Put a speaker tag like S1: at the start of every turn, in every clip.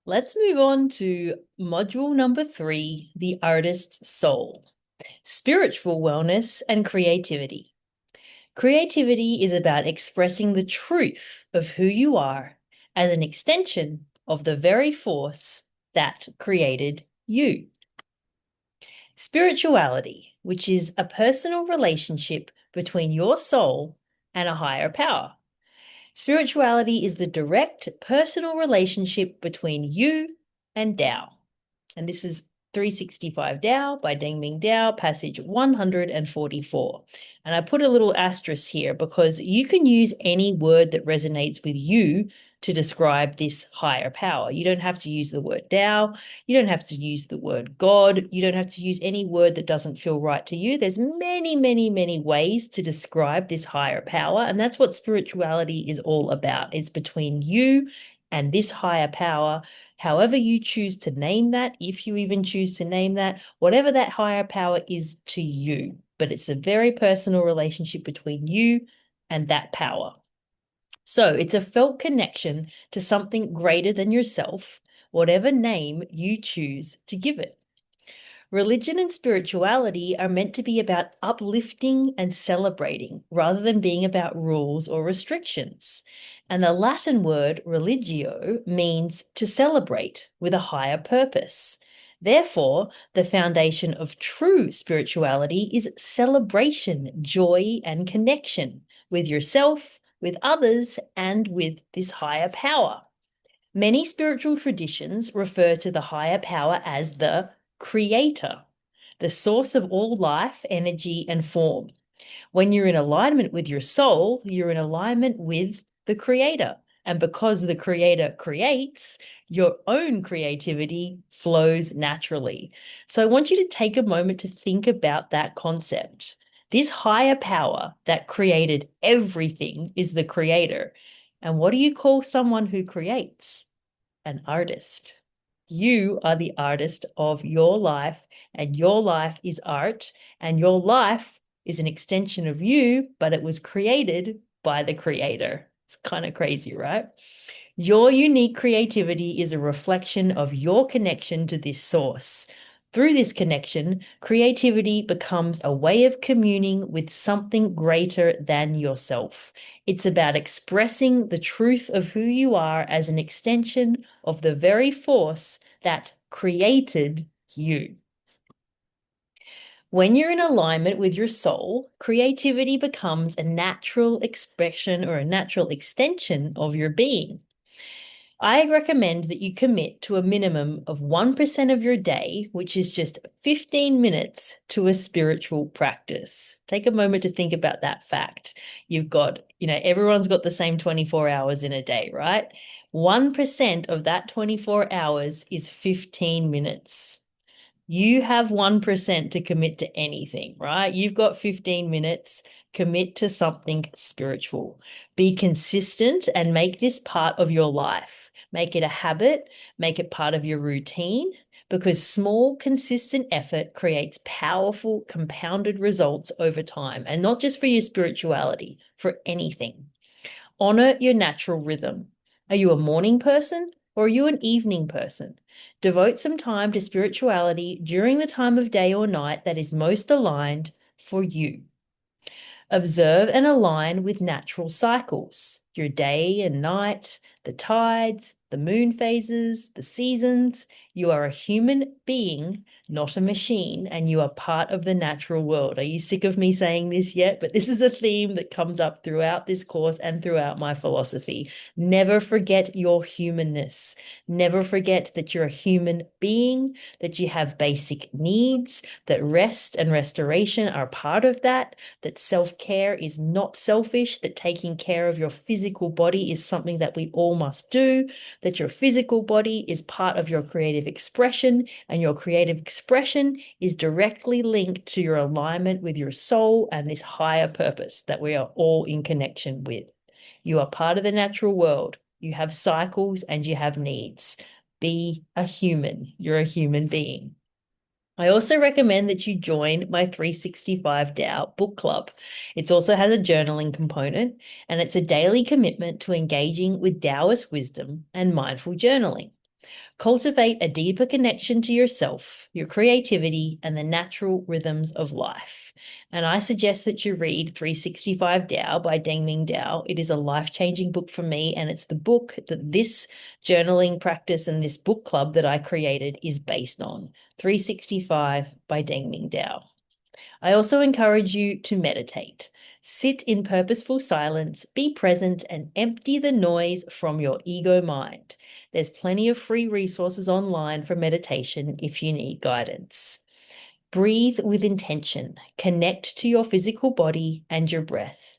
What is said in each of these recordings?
S1: Let's move on to module number 3, the artist's soul, spiritual wellness and creativity. Creativity is about expressing the truth of who you are as an extension of the very force that created you. Spirituality, which is a personal relationship between your soul and a higher power. Spirituality is the direct personal relationship between you and Tao. And this is 365 Tao by Deng Ming Dao, passage 144. And I put a little asterisk here because you can use any word that resonates with you to describe this higher power. You don't have to use the word Tao. You don't have to use the word God. You don't have to use any word that doesn't feel right to you. There's many, many, many ways to describe this higher power. And that's what spirituality is all about. It's between you and this higher power. However you choose to name that, if you even choose to name that, whatever that higher power is to you. But it's a very personal relationship between you and that power. So it's a felt connection to something greater than yourself, whatever name you choose to give it. Religion and spirituality are meant to be about uplifting and celebrating rather than being about rules or restrictions. And the Latin word religio means to celebrate with a higher purpose. Therefore, the foundation of true spirituality is celebration, joy, and connection with yourself, with others, and with this higher power. Many spiritual traditions refer to the higher power as the creator, the source of all life, energy, and form. When you're in alignment with your soul, you're in alignment with the creator. And because the creator creates, your own creativity flows naturally. So I want you to take a moment to think about that concept. This higher power that created everything is the creator. And what do you call someone who creates? An artist. You are the artist of your life, and your life is art, and your life is an extension of you, but it was created by the creator. It's kind of crazy, right? Your unique creativity is a reflection of your connection to this source. Through this connection, creativity becomes a way of communing with something greater than yourself. It's about expressing the truth of who you are as an extension of the very force that created you. When you're in alignment with your soul, creativity becomes a natural expression or a natural extension of your being. I recommend that you commit to a minimum of 1% of your day, which is just 15 minutes, to a spiritual practice. Take a moment to think about that fact. You've got, everyone's got the same 24 hours in a day, right? 1% of that 24 hours is 15 minutes. You have 1% to commit to anything, right? You've got 15 minutes. Commit to something spiritual. Be consistent and make this part of your life. Make it a habit, make it part of your routine, because small, consistent effort creates powerful, compounded results over time, and not just for your spirituality, for anything. Honor your natural rhythm. Are you a morning person or are you an evening person? Devote some time to spirituality during the time of day or night that is most aligned for you. Observe and align with natural cycles, your day and night, the tides, the moon phases, the seasons. You are a human being, not a machine, and you are part of the natural world. Are you sick of me saying this yet? But this is a theme that comes up throughout this course and throughout my philosophy. Never forget your humanness. Never forget that you're a human being, that you have basic needs, that rest and restoration are part of that self-care is not selfish, that taking care of your physical body is something that we all must do, that your physical body is part of your creative expression, and your creative expression is directly linked to your alignment with your soul and this higher purpose that we are all in connection with. You are part of the natural world. You have cycles and you have needs. Be a human. You're a human being. I also recommend that you join my 365 Tao book club. It also has a journaling component, and it's a daily commitment to engaging with Taoist wisdom and mindful journaling. Cultivate a deeper connection to yourself, your creativity, and the natural rhythms of life. And I suggest that you read 365 Tao by Deng Ming Dao. It is a life-changing book for me, and it's the book that this journaling practice and this book club that I created is based on. 365 by Deng Ming Dao. I also encourage you to meditate. Sit in purposeful silence, be present, and empty the noise from your ego mind. There's plenty of free resources online for meditation if you need guidance. Breathe with intention. Connect to your physical body and your breath.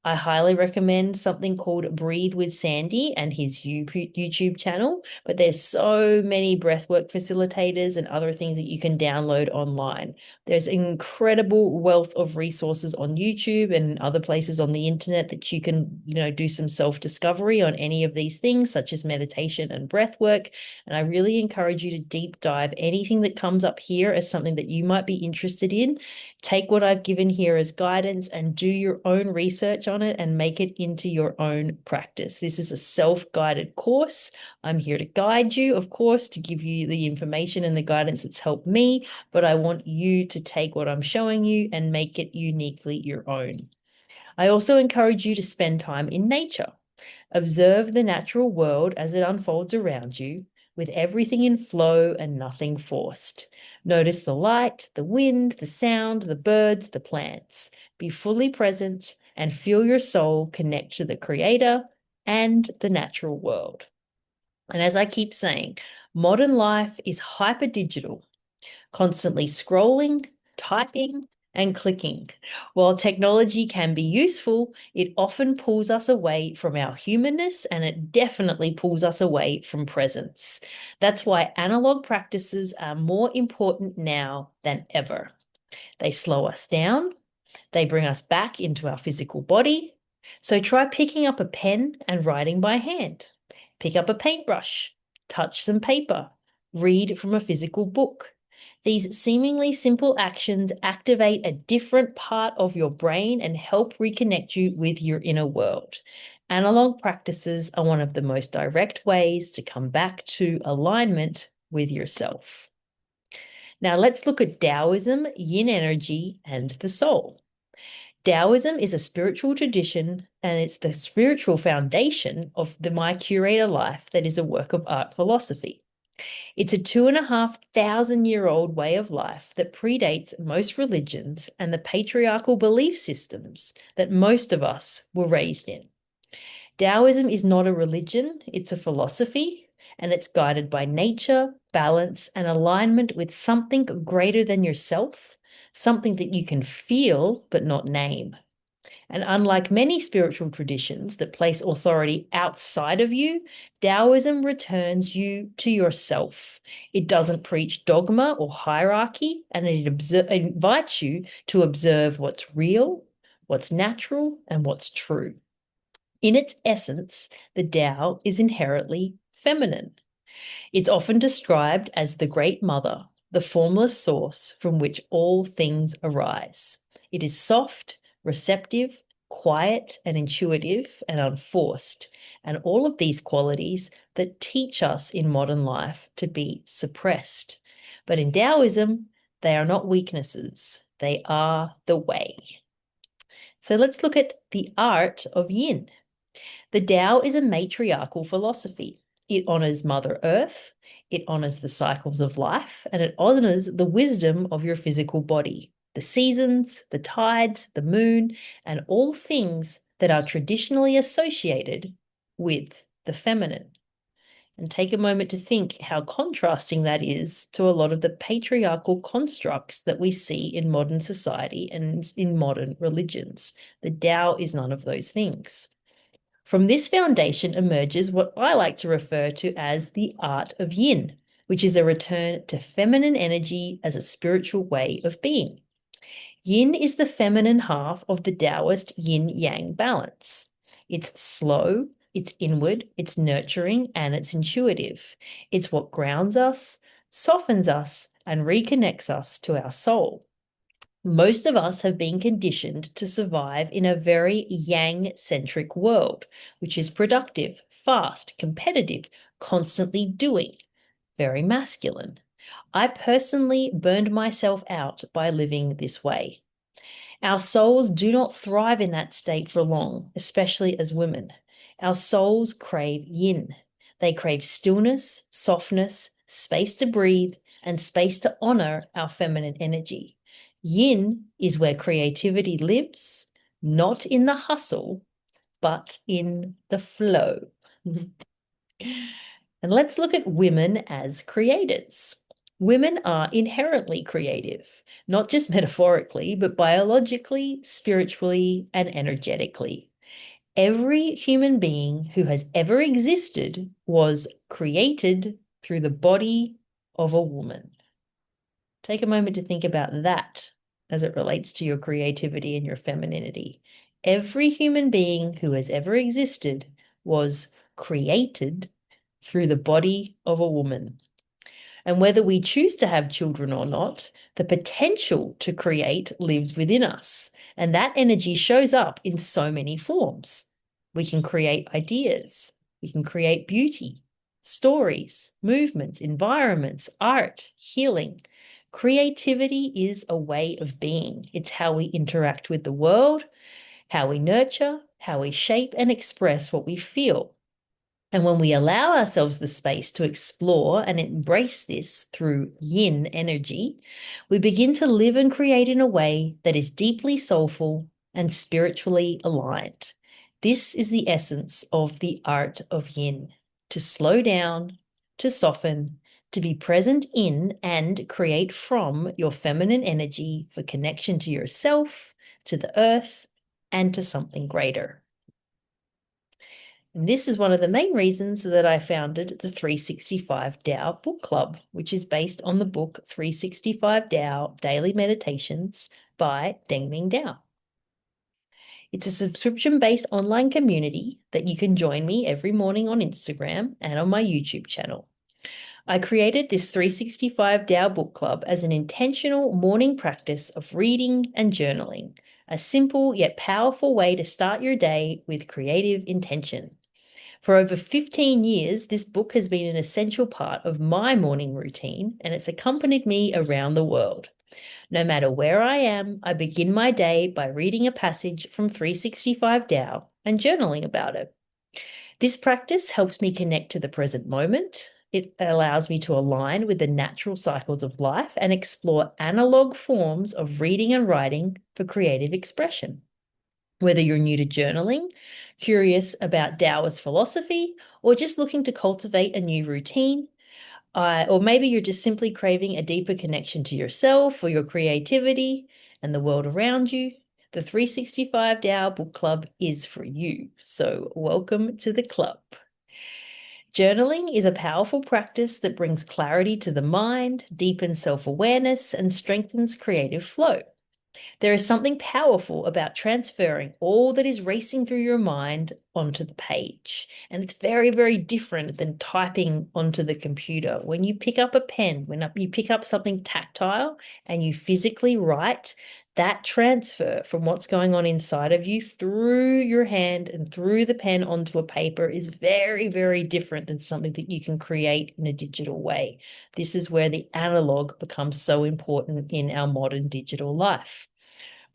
S1: I highly recommend something called Breathe with Sandy and his YouTube channel, but there's so many breathwork facilitators and other things that you can download online. There's an incredible wealth of resources on YouTube and other places on the internet that you can, do some self-discovery on any of these things, such as meditation and breathwork. And I really encourage you to deep dive anything that comes up here as something that you might be interested in. Take what I've given here as guidance and do your own research on it and make it into your own practice. This is a self-guided course. I'm here to guide you, of course, to give you the information and the guidance that's helped me, but I want you to take what I'm showing you and make it uniquely your own. I also encourage you to spend time in nature. Observe the natural world as it unfolds around you, with everything in flow and nothing forced. Notice the light, the wind, the sound, the birds, the plants. Be fully present and feel your soul connect to the Creator and the natural world. And as I keep saying, modern life is hyper digital, constantly scrolling, typing, and clicking. While technology can be useful, it often pulls us away from our humanness, and it definitely pulls us away from presence. That's why analog practices are more important now than ever. They slow us down, they bring us back into our physical body. So try picking up a pen and writing by hand. Pick up a paintbrush, touch some paper, read from a physical book. These seemingly simple actions activate a different part of your brain and help reconnect you with your inner world. Analog practices are one of the most direct ways to come back to alignment with yourself. Now let's look at Taoism, yin energy, and the soul. Taoism is a spiritual tradition, and it's the spiritual foundation of the My Curator life that is a work of art philosophy. It's a 2,500-year-old way of life that predates most religions and the patriarchal belief systems that most of us were raised in. Taoism is not a religion, it's a philosophy, and it's guided by nature, balance, and alignment with something greater than yourself, something that you can feel but not name. And unlike many spiritual traditions that place authority outside of you, Taoism returns you to yourself. It doesn't preach dogma or hierarchy, and it invites you to observe what's real, what's natural, and what's true. In its essence, the Tao is inherently feminine. It's often described as the Great Mother, the formless source from which all things arise. It is soft, receptive, quiet, and intuitive, and unforced, and all of these qualities that teach us in modern life to be suppressed. But in Taoism, they are not weaknesses, they are the way. So let's look at the art of yin. The Tao is a matriarchal philosophy. It honors Mother Earth, it honors the cycles of life, and it honors the wisdom of your physical body, the seasons, the tides, the moon, and all things that are traditionally associated with the feminine. And take a moment to think how contrasting that is to a lot of the patriarchal constructs that we see in modern society and in modern religions. The Tao is none of those things. From this foundation emerges what I like to refer to as the art of yin, which is a return to feminine energy as a spiritual way of being. Yin is the feminine half of the Taoist yin-yang balance. It's slow, it's inward, it's nurturing, and it's intuitive. It's what grounds us, softens us, and reconnects us to our soul. Most of us have been conditioned to survive in a very yang-centric world, which is productive, fast, competitive, constantly doing. very masculine. I personally burned myself out by living this way. Our souls do not thrive in that state for long, especially as women. Our souls crave yin. They crave stillness, softness, space to breathe, and space to honor our feminine energy. Yin is where creativity lives, not in the hustle, but in the flow. And let's look at women as creators. Women are inherently creative, not just metaphorically, but biologically, spiritually, and energetically. Every human being who has ever existed was created through the body of a woman. Take a moment to think about that as it relates to your creativity and your femininity. Every human being who has ever existed was created through the body of a woman. And whether we choose to have children or not, the potential to create lives within us. And that energy shows up in so many forms. We can create ideas, we can create beauty, stories, movements, environments, art, healing. Creativity is a way of being. It's how we interact with the world, how we nurture, how we shape and express what we feel. And when we allow ourselves the space to explore and embrace this through yin energy, we begin to live and create in a way that is deeply soulful and spiritually aligned. This is the essence of the art of yin: to slow down, to soften, to be present in and create from your feminine energy for connection to yourself, to the earth, and to something greater. And this is one of the main reasons that I founded the 365 Tao book club, which is based on the book 365 Tao Daily Meditations by Deng Ming Dao. It's a subscription-based online community that you can join me every morning on Instagram and on my YouTube channel. I created this 365 Tao book club as an intentional morning practice of reading and journaling, a simple yet powerful way to start your day with creative intention. For over 15 years, this book has been an essential part of my morning routine, and it's accompanied me around the world. No matter where I am, I begin my day by reading a passage from 365 Tao and journaling about it. This practice helps me connect to the present moment. It allows me to align with the natural cycles of life and explore analog forms of reading and writing for creative expression. Whether you're new to journaling, curious about Taoist philosophy, or just looking to cultivate a new routine, or maybe you're just simply craving a deeper connection to yourself or your creativity and the world around you, the 365 Tao Book Club is for you. So welcome to the club. Journaling is a powerful practice that brings clarity to the mind, deepens self-awareness, and strengthens creative flow. There is something powerful about transferring all that is racing through your mind onto the page. And it's very, very different than typing onto the computer. When you pick up a pen, when you pick up something tactile and you physically write, that transfer from what's going on inside of you through your hand and through the pen onto a paper is very, very different than something that you can create in a digital way. This is where the analog becomes so important in our modern digital life.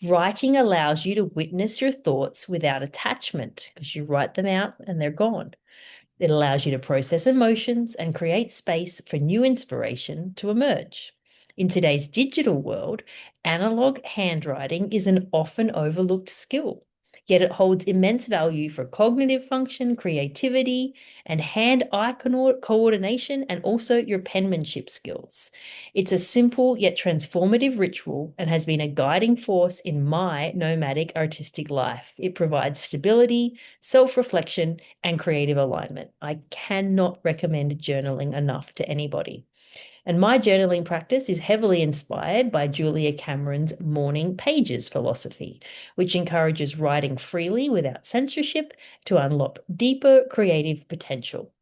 S1: Writing allows you to witness your thoughts without attachment because you write them out and they're gone. It allows you to process emotions and create space for new inspiration to emerge. In today's digital world, analog handwriting is an often overlooked skill, yet it holds immense value for cognitive function, creativity, and hand-eye coordination, and also your penmanship skills. It's a simple yet transformative ritual and has been a guiding force in my nomadic artistic life. It provides stability, self-reflection, and creative alignment. I cannot recommend journaling enough to anybody. And my journaling practice is heavily inspired by Julia Cameron's Morning Pages philosophy, which encourages writing freely without censorship to unlock deeper creative potential.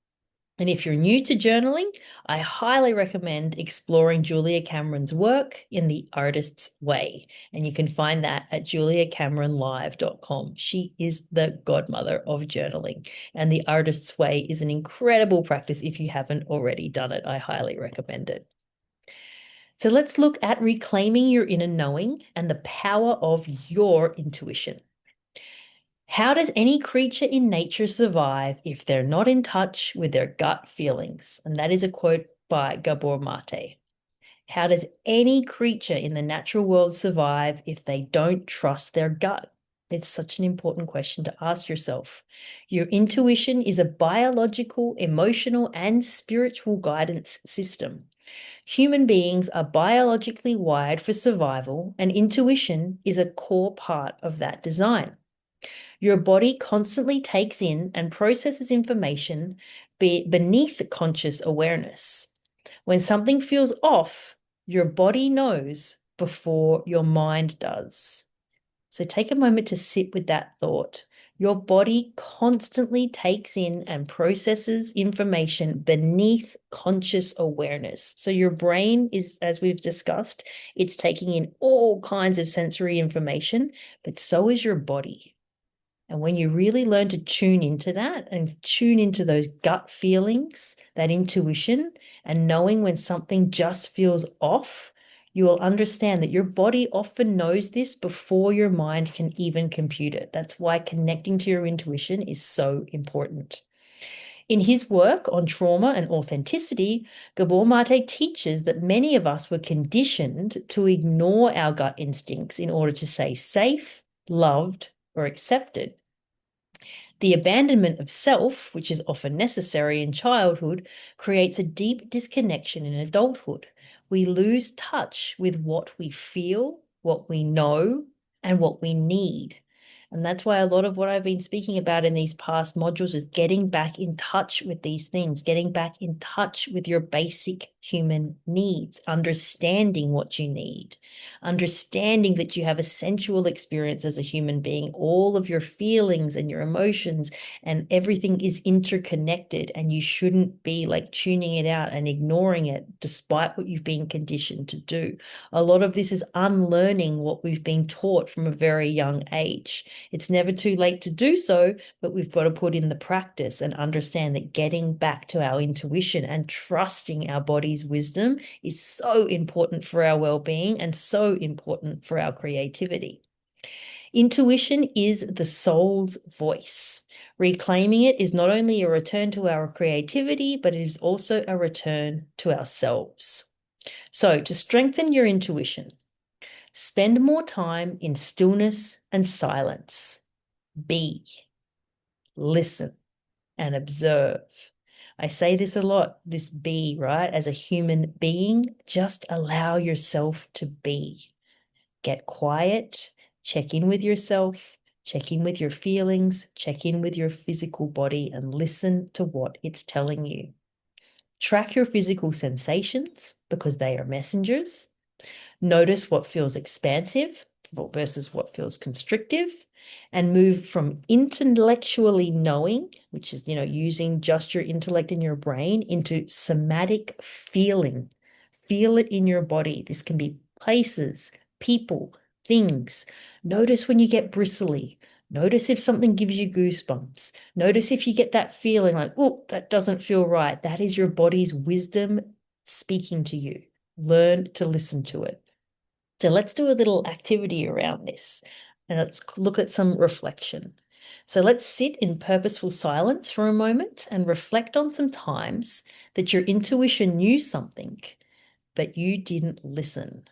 S1: And if you're new to journaling, I highly recommend exploring Julia Cameron's work in The Artist's Way. And you can find that at juliacameronlive.com. She is the godmother of journaling. And The Artist's Way is an incredible practice. If you haven't already done it, I highly recommend it. So let's look at reclaiming your inner knowing and the power of your intuition. How does any creature in nature survive if they're not in touch with their gut feelings? And that is a quote by Gabor Mate. How does any creature in the natural world survive if they don't trust their gut? It's such an important question to ask yourself. Your intuition is a biological, emotional, and spiritual guidance system. Human beings are biologically wired for survival, and intuition is a core part of that design. Your body constantly takes in and processes information beneath conscious awareness. When something feels off, your body knows before your mind does. So take a moment to sit with that thought. Your body constantly takes in and processes information beneath conscious awareness. So your brain is, as we've discussed, it's taking in all kinds of sensory information, but so is your body. And when you really learn to tune into that and tune into those gut feelings, that intuition, and knowing when something just feels off, you will understand that your body often knows this before your mind can even compute it. That's why connecting to your intuition is so important. In his work on trauma and authenticity, Gabor Mate teaches that many of us were conditioned to ignore our gut instincts in order to stay safe, loved, or accepted. The abandonment of self, which is often necessary in childhood, creates a deep disconnection in adulthood. We lose touch with what we feel, what we know, and what we need. And that's why a lot of what I've been speaking about in these past modules is getting back in touch with these things, getting back in touch with your basic human needs, understanding what you need, understanding that you have a sensual experience as a human being, all of your feelings and your emotions and everything is interconnected, and you shouldn't be like tuning it out and ignoring it despite what you've been conditioned to do. A lot of this is unlearning what we've been taught from a very young age. It's never too late to do so, but we've got to put in the practice and understand that getting back to our intuition and trusting our body's wisdom is so important for our well-being and so important for our creativity. Intuition is the soul's voice. Reclaiming it is not only a return to our creativity, but it is also a return to ourselves. So, to strengthen your intuition, spend more time in stillness and silence. Be, listen, and observe. I say this a lot, this be, right? As a human being, just allow yourself to be. Get quiet, check in with yourself, check in with your feelings, check in with your physical body, and listen to what it's telling you. Track your physical sensations because they are messengers. Notice what feels expansive versus what feels constrictive, and move from intellectually knowing, which is, using just your intellect in your brain, into somatic feeling. Feel it in your body. This can be places, people, things. Notice when you get bristly. Notice if something gives you goosebumps. Notice if you get that feeling like, oh, that doesn't feel right. That is your body's wisdom speaking to you. Learn to listen to it. So let's do a little activity around this and let's look at some reflection. So let's sit in purposeful silence for a moment and reflect on some times that your intuition knew something, but you didn't listen.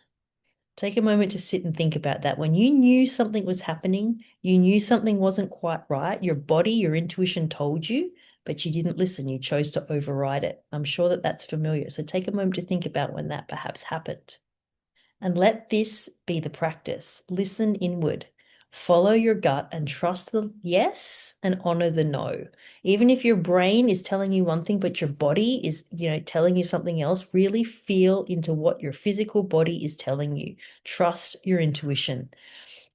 S1: Take a moment to sit and think about that. When you knew something was happening, you knew something wasn't quite right, your body, your intuition told you, but you didn't listen. You chose to override it. I'm sure that that's familiar. So take a moment to think about when that perhaps happened. And let this be the practice. Listen inward. Follow your gut and trust the yes and honor the no. Even if your brain is telling you one thing, but your body is, telling you something else, really feel into what your physical body is telling you. Trust your intuition.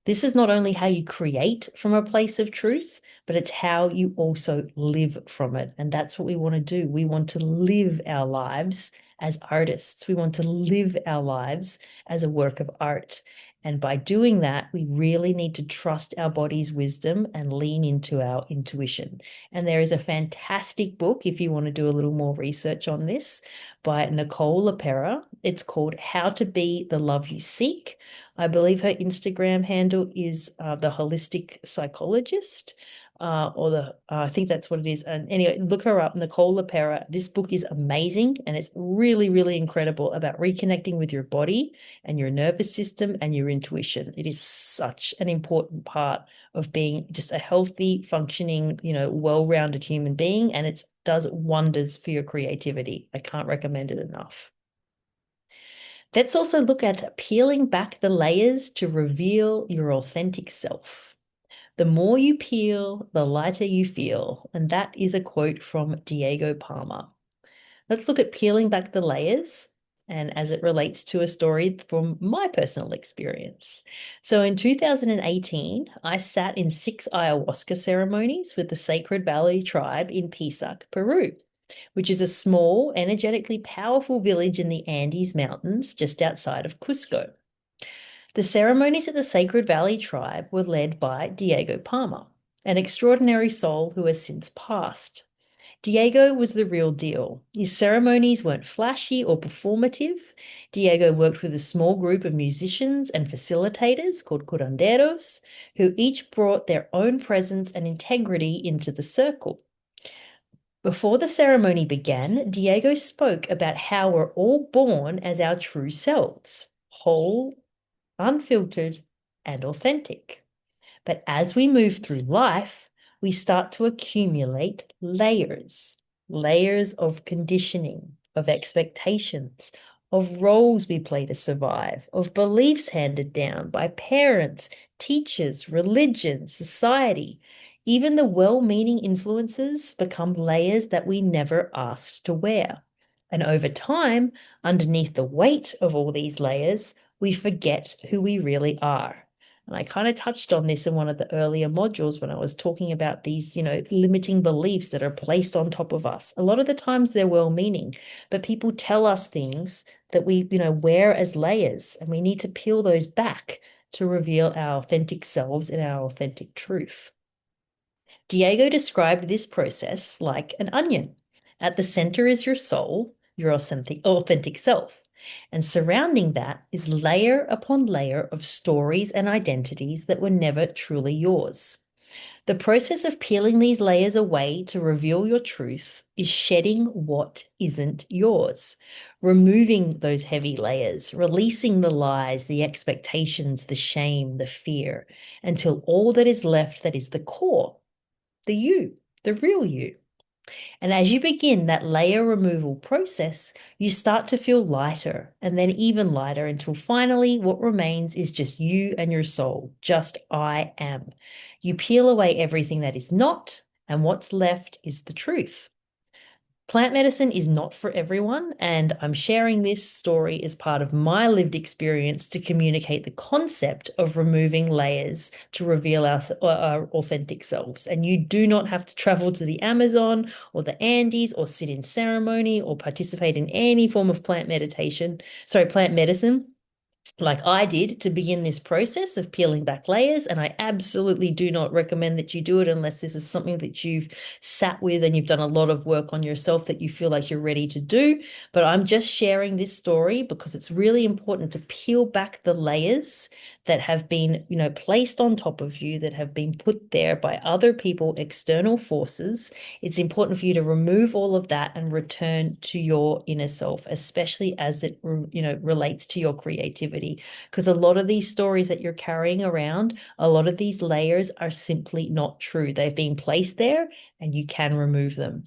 S1: This is not only how you create from a place of truth, but it's how you also live from it. And that's what we want to do. We want to live our lives as artists. We want to live our lives as a work of art. And by doing that, we really need to trust our body's wisdom and lean into our intuition. And there is a fantastic book, if you want to do a little more research on this, by Nicole LaPera. It's called How to Be the Love You Seek. I believe her Instagram handle is the holistic psychologist, I think that's what it is. And anyway, look her up, Nicole LaPera. This book is amazing and it's really, really incredible about reconnecting with your body and your nervous system and your intuition. It is such an important part of being just a healthy, functioning, well-rounded human being, and it does wonders for your creativity. I can't recommend it enough. Let's also look at peeling back the layers to reveal your authentic self. The more you peel, the lighter you feel. And that is a quote from Diego Palma. Let's look at peeling back the layers and as it relates to a story from my personal experience. So in 2018, I sat in 6 ayahuasca ceremonies with the Sacred Valley tribe in Pisac, Peru, which is a small, energetically powerful village in the Andes Mountains just outside of Cusco. The ceremonies at the Sacred Valley tribe were led by Diego Palma, an extraordinary soul who has since passed. Diego was the real deal. His ceremonies weren't flashy or performative. Diego worked with a small group of musicians and facilitators called curanderos, who each brought their own presence and integrity into the circle. Before the ceremony began, Diego spoke about how we're all born as our true selves, whole, unfiltered, and authentic. But as we move through life, we start to accumulate layers of conditioning, of expectations, of roles we play to survive, of beliefs handed down by parents, teachers, religion, society. Even the well-meaning influences become layers that we never asked to wear. And over time, underneath the weight of all these layers, we forget who we really are. And I kind of touched on this in one of the earlier modules when I was talking about these, limiting beliefs that are placed on top of us. A lot of the times they're well-meaning, but people tell us things that we, wear as layers, and we need to peel those back to reveal our authentic selves and our authentic truth. Diego described this process like an onion. At the center is your soul, your authentic self. And surrounding that is layer upon layer of stories and identities that were never truly yours. The process of peeling these layers away to reveal your truth is shedding what isn't yours, removing those heavy layers, releasing the lies, the expectations, the shame, the fear, until all that is left that is the core, the you, the real you. And as you begin that layer removal process, you start to feel lighter and then even lighter until finally what remains is just you and your soul, just I am. You peel away everything that is not, and what's left is the truth. Plant medicine is not for everyone, and I'm sharing this story as part of my lived experience to communicate the concept of removing layers to reveal our authentic selves. And you do not have to travel to the Amazon or the Andes or sit in ceremony or participate in any form of plant medicine like I did to begin this process of peeling back layers. And I absolutely do not recommend that you do it unless this is something that you've sat with and you've done a lot of work on yourself that you feel like you're ready to do. But I'm just sharing this story because it's really important to peel back the layers that have been, placed on top of you, that have been put there by other people, external forces. It's important for you to remove all of that and return to your inner self, especially as it, relates to your creativity. Because a lot of these stories that you're carrying around, a lot of these layers are simply not true. They've been placed there and you can remove them.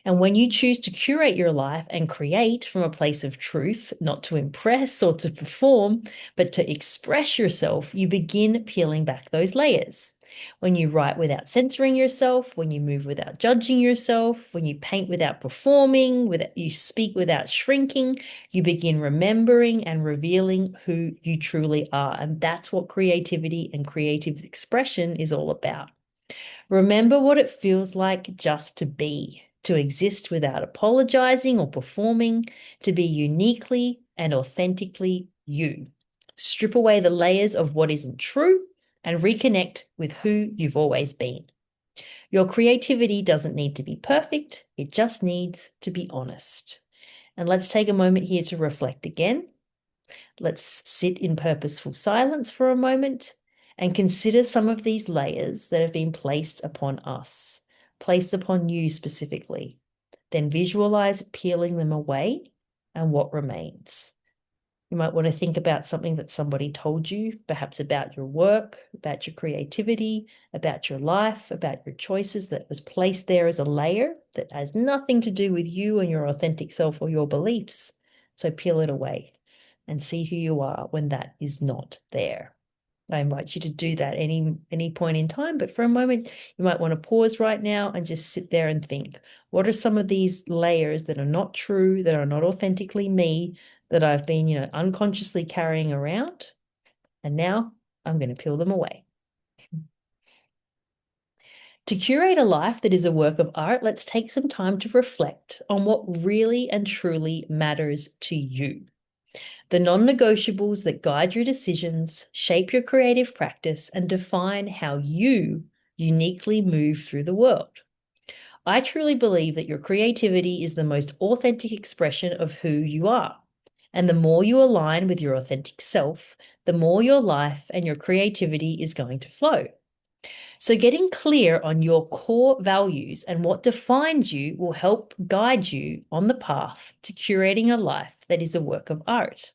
S1: And when you choose to curate your life and create from a place of truth, not to impress or to perform, but to express yourself, you begin peeling back those layers. When you write without censoring yourself, when you move without judging yourself, when you paint without performing, you speak without shrinking, you begin remembering and revealing who you truly are. And that's what creativity and creative expression is all about. Remember what it feels like just to be, to exist without apologizing or performing, to be uniquely and authentically you. Strip away the layers of what isn't true and reconnect with who you've always been. Your creativity doesn't need to be perfect, it just needs to be honest. And let's take a moment here to reflect again. Let's sit in purposeful silence for a moment and consider some of these layers that have been placed upon us, placed upon you specifically. Then visualize peeling them away and what remains. You might want to think about something that somebody told you, perhaps about your work, about your creativity, about your life, about your choices that was placed there as a layer that has nothing to do with you and your authentic self or your beliefs. So peel it away and see who you are when that is not there. I invite you to do that any point in time, but for a moment, you might want to pause right now and just sit there and think, what are some of these layers that are not true, that are not authentically me, that I've been, unconsciously carrying around? And now I'm going to peel them away. To curate a life that is a work of art, let's take some time to reflect on what really and truly matters to you. The non-negotiables that guide your decisions, shape your creative practice, and define how you uniquely move through the world. I truly believe that your creativity is the most authentic expression of who you are. And the more you align with your authentic self, the more your life and your creativity is going to flow. So, getting clear on your core values and what defines you will help guide you on the path to curating a life that is a work of art.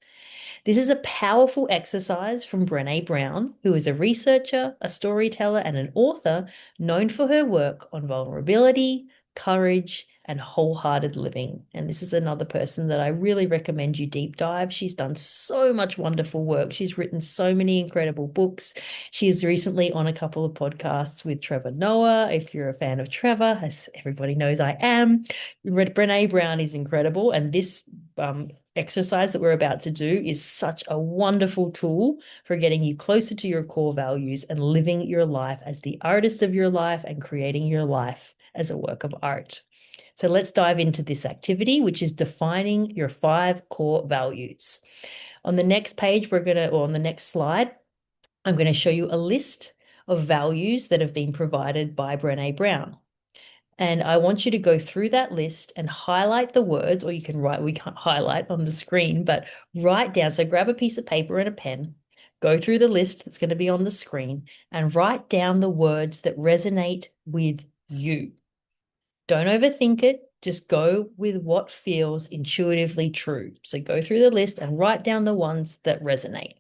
S1: This is a powerful exercise from Brené Brown, who is a researcher, a storyteller, and an author known for her work on vulnerability, courage, and wholehearted living. And this is another person that I really recommend you deep dive. She's done so much wonderful work. She's written so many incredible books. She is recently on a couple of podcasts with Trevor Noah. If you're a fan of Trevor, as everybody knows I am, Brené Brown is incredible. And this exercise that we're about to do is such a wonderful tool for getting you closer to your core values and living your life as the artist of your life and creating your life as a work of art. So let's dive into this activity, which is defining your 5 core values. On the next page, or on the next slide, I'm going to show you a list of values that have been provided by Brené Brown. And I want you to go through that list and highlight the words, or you can write, we can't highlight on the screen, but write down. So grab a piece of paper and a pen, go through the list that's going to be on the screen and write down the words that resonate with you. Don't overthink it. Just go with what feels intuitively true. So go through the list and write down the ones that resonate.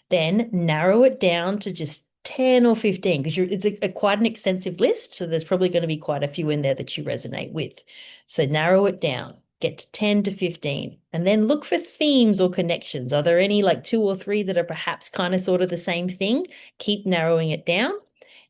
S1: Then narrow it down to just 10 or 15 because it's quite an extensive list. So there's probably going to be quite a few in there that you resonate with. So narrow it down, get to 10 to 15, and then look for themes or connections. Are there any like 2 or 3 that are perhaps kind of sort of the same thing? Keep narrowing it down.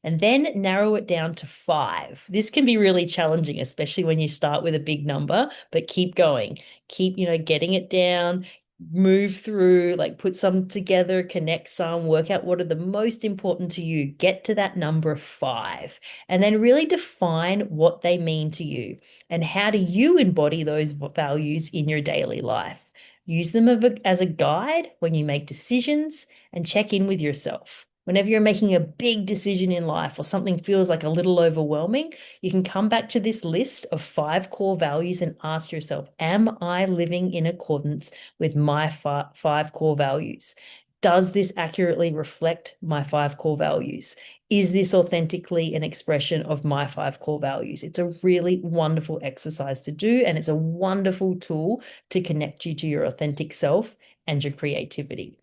S1: And then narrow it down to 5. This can be really challenging, especially when you start with a big number, but keep going. Keep, getting it down, move through, like put some together, connect some, work out what are the most important to you. Get to that number 5, and then really define what they mean to you and how do you embody those values in your daily life. Use them as a guide when you make decisions and check in with yourself. Whenever you're making a big decision in life or something feels like a little overwhelming, you can come back to this list of 5 core values and ask yourself, am I living in accordance with my 5 core values? Does this accurately reflect my 5 core values? Is this authentically an expression of my 5 core values? It's a really wonderful exercise to do, and it's a wonderful tool to connect you to your authentic self and your creativity.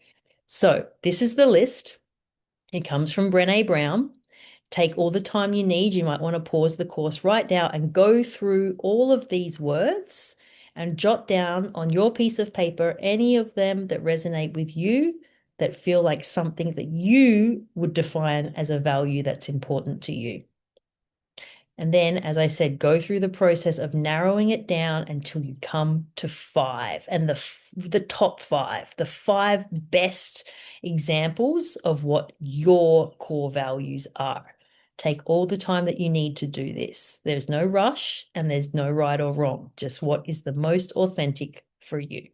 S1: So this is the list. It comes from Brené Brown. Take all the time you need. You might want to pause the course right now and go through all of these words and jot down on your piece of paper any of them that resonate with you, that feel like something that you would define as a value that's important to you. And then, as I said, go through the process of narrowing it down until you come to 5, and the top 5, the 5 best examples of what your core values are. Take all the time that you need to do this. There's no rush and there's no right or wrong, just what is the most authentic for you.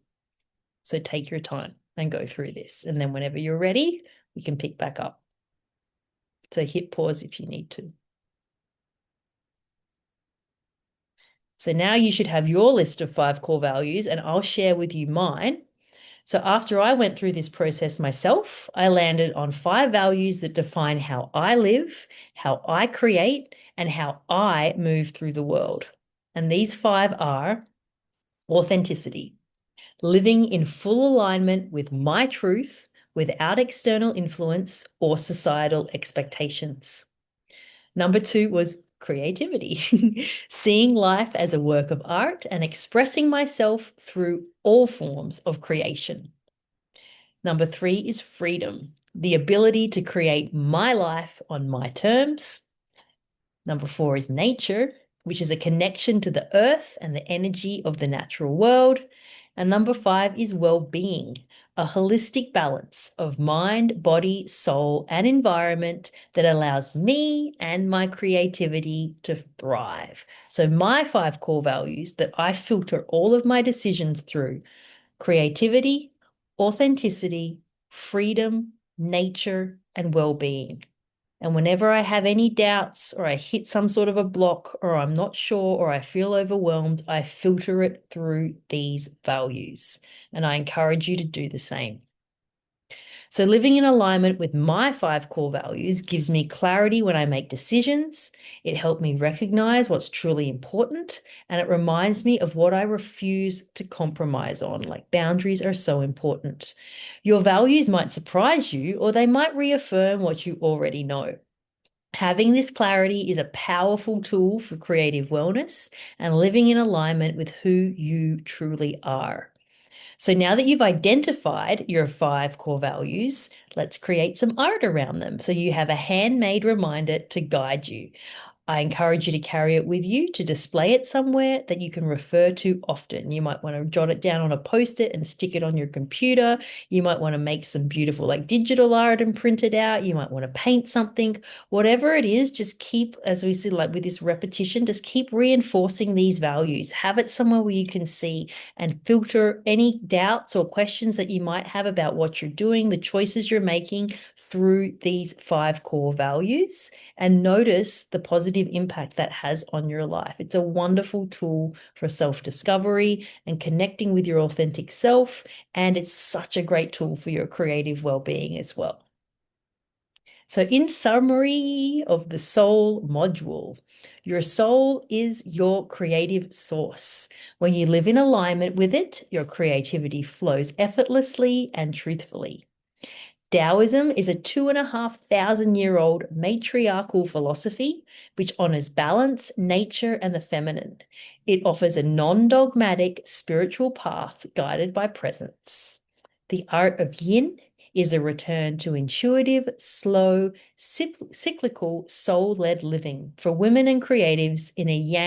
S1: So take your time and go through this. And then whenever you're ready, we can pick back up. So hit pause if you need to. So now you should have your list of 5 core values, and I'll share with you mine. So after I went through this process myself, I landed on 5 values that define how I live, how I create, and how I move through the world. And these 5 are authenticity, living in full alignment with my truth without external influence or societal expectations. Number 2 was creativity, seeing life as a work of art and expressing myself through all forms of creation. Number 3 is freedom, the ability to create my life on my terms. Number 4 is nature, which is a connection to the earth and the energy of the natural world. And number 5 is well-being, a holistic balance of mind, body, soul, and environment that allows me and my creativity to thrive. So my 5 core values that I filter all of my decisions through: creativity, authenticity, freedom, nature, and well-being. And whenever I have any doubts or I hit some sort of a block or I'm not sure or I feel overwhelmed, I filter it through these values. And I encourage you to do the same. So living in alignment with my 5 core values gives me clarity when I make decisions. It helped me recognize what's truly important, and it reminds me of what I refuse to compromise on. Like, boundaries are so important. Your values might surprise you, or they might reaffirm what you already know. Having this clarity is a powerful tool for creative wellness and living in alignment with who you truly are. So now that you've identified your 5 core values, let's create some art around them so you have a handmade reminder to guide you. I encourage you to carry it with you, to display it somewhere that you can refer to often. You might want to jot it down on a post-it and stick it on your computer. You might want to make some beautiful like digital art and print it out. You might want to paint something. Whatever it is, just keep, as we said, like with this repetition, just keep reinforcing these values. Have it somewhere where you can see and filter any doubts or questions that you might have about what you're doing, the choices you're making through these 5 core values, and notice the positive impact that has on your life. It's a wonderful tool for self-discovery and connecting with your authentic self, and it's such a great tool for your creative well-being as well. So in summary of the soul module, your soul is your creative source. When you live in alignment with it, your creativity flows effortlessly and truthfully. Taoism is a 2,500-year-old matriarchal philosophy which honors balance, nature, and the feminine. It offers a non-dogmatic spiritual path guided by presence. The art of yin is a return to intuitive, slow, cyclical, soul-led living for women and creatives in a yang